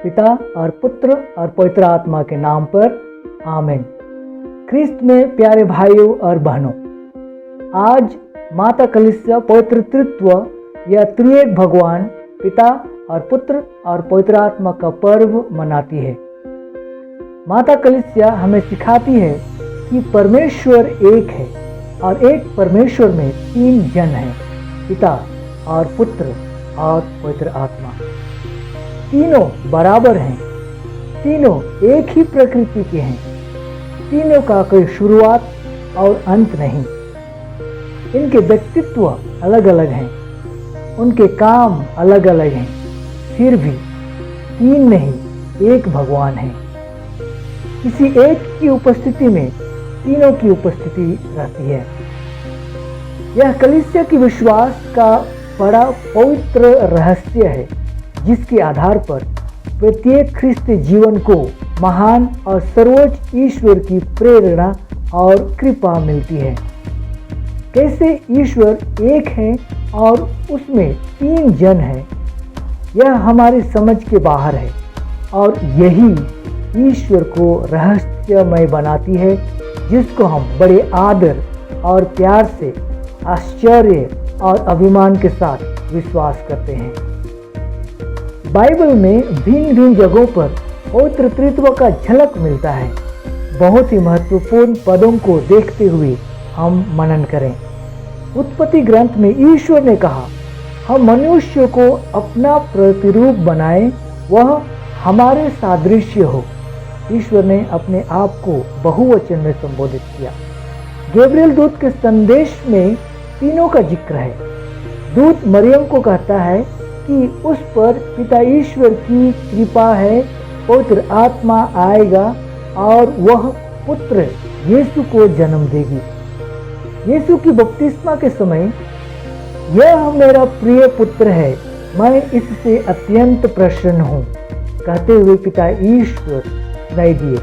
पिता और पुत्र और पवित्र आत्मा के नाम पर आमीन। ख्रिस्त में प्यारे भाइयों और बहनों, आज माता कलीसिया पवित्र तृत्व या त्रिएक भगवान पिता और पुत्र और पवित्र आत्मा का पर्व मनाती है। माता कलीसिया हमें सिखाती है कि परमेश्वर एक है और एक परमेश्वर में तीन जन हैं, पिता और पुत्र और पवित्र आत्मा। तीनों बराबर हैं, तीनों एक ही प्रकृति के हैं, तीनों का कोई शुरुआत और अंत नहीं। इनके व्यक्तित्व अलग अलग हैं, उनके काम अलग अलग हैं, फिर भी तीन नहीं एक भगवान है। किसी एक की उपस्थिति में तीनों की उपस्थिति रहती है। यह कलीसिया की विश्वास का बड़ा पवित्र रहस्य है, जिसके आधार पर प्रत्येक ख्रिस्ती जीवन को महान और सर्वोच्च ईश्वर की प्रेरणा और कृपा मिलती है। कैसे ईश्वर एक है और उसमें तीन जन हैं, यह हमारी समझ के बाहर है और यही ईश्वर को रहस्यमय बनाती है, जिसको हम बड़े आदर और प्यार से, आश्चर्य और अभिमान के साथ विश्वास करते हैं। बाइबल में भिन्न भिन्न जगहों पर पवित्र तृत्व का झलक मिलता है। बहुत ही महत्वपूर्ण पदों को देखते हुए हम मनन करें। उत्पत्ति ग्रंथ में ईश्वर ने कहा, हम मनुष्य को अपना प्रतिरूप बनाएं, वह हमारे सादृश्य हो। ईश्वर ने अपने आप को बहुवचन में संबोधित किया। गैब्रियल दूत के संदेश में तीनों का जिक्र है। दूत मरियम को कहता है कि उस पर पिता ईश्वर की कृपा है, पवित्र आत्मा आएगा और वह पुत्र यीशु को जन्म देगी। यीशु की बपतिस्मा के समय, यह मेरा प्रिय पुत्र है, मैं इससे अत्यंत प्रसन्न हूँ, कहते हुए पिता ईश्वर सुनाई दिए।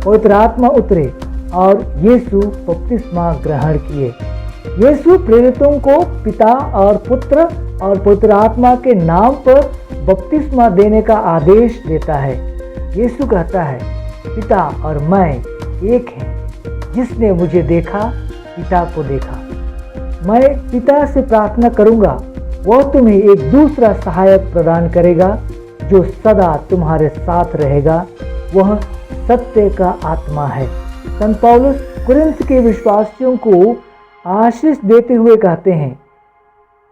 पवित्र आत्मा उतरे और यीशु बपतिस्मा ग्रहण किए। यीशु प्रेरितों को पिता और पुत्र और पवित्र आत्मा के नाम पर बपतिस्मा देने का आदेश देता है। यीशु कहता है, पिता और मैं एक हैं, जिसने मुझे देखा पिता को देखा। मैं पिता से प्रार्थना करूंगा, वह तुम्हें एक दूसरा सहायक प्रदान करेगा जो सदा तुम्हारे साथ रहेगा, वह सत्य का आत्मा है। संत पौलुस कुरिन्थ के विश्वासियों को आशीष देते हुए कहते हैं,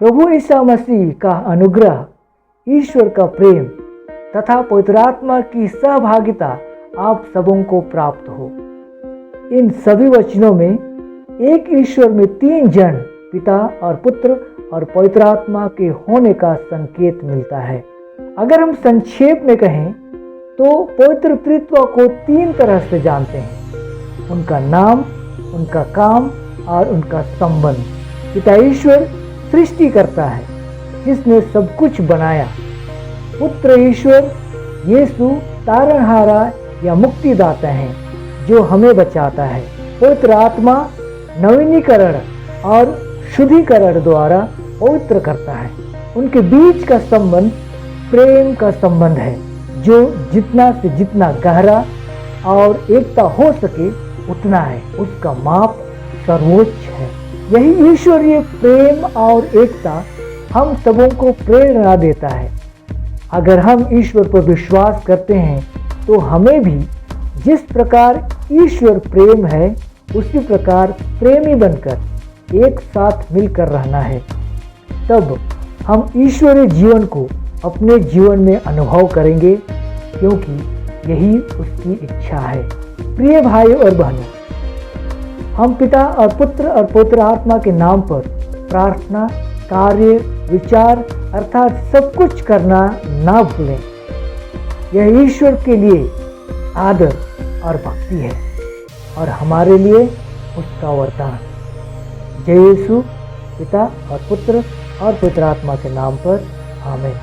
प्रभु ईसा मसीह का अनुग्रह, ईश्वर का प्रेम तथा पवित्र आत्मा की सहभागिता आप सबों को प्राप्त हो। इन सभी वचनों में एक ईश्वर में तीन जन, पिता और पुत्र और पवित्र आत्मा के होने का संकेत मिलता है। अगर हम संक्षेप में कहें तो पवित्र तृत्व को तीन तरह से जानते हैं: उनका नाम, उनका काम और उनका संबंध। पिता ईश्वर सृष्टि करता है, जिसने सब कुछ बनाया। पुत्र ईश्वर यीशु तारणहारा या मुक्तिदाता है, जो हमें बचाता है। पवित्र आत्मा नवीनीकरण और शुद्धिकरण द्वारा पवित्र करता है। उनके बीच का संबंध प्रेम का संबंध है, जो जितना से जितना गहरा और एकता हो सके उतना है। उसका माप सर्वोच्च है। यही ईश्वरीय प्रेम और एकता हम सबों को प्रेरणा देता है। अगर हम ईश्वर पर विश्वास करते हैं तो हमें भी जिस प्रकार ईश्वर प्रेम है, उसी प्रकार प्रेमी बनकर एक साथ मिलकर रहना है। तब हम ईश्वरीय जीवन को अपने जीवन में अनुभव करेंगे, क्योंकि यही उसकी इच्छा है। प्रिय भाई और बहनों, हम पिता और पुत्र और पवित्र आत्मा के नाम पर प्रार्थना, कार्य, विचार अर्थात सब कुछ करना ना भूलें। यह ईश्वर के लिए आदर और भक्ति है और हमारे लिए उसका वरदान। जय यीशु, पिता और पुत्र और पवित्र आत्मा के नाम पर आमीन।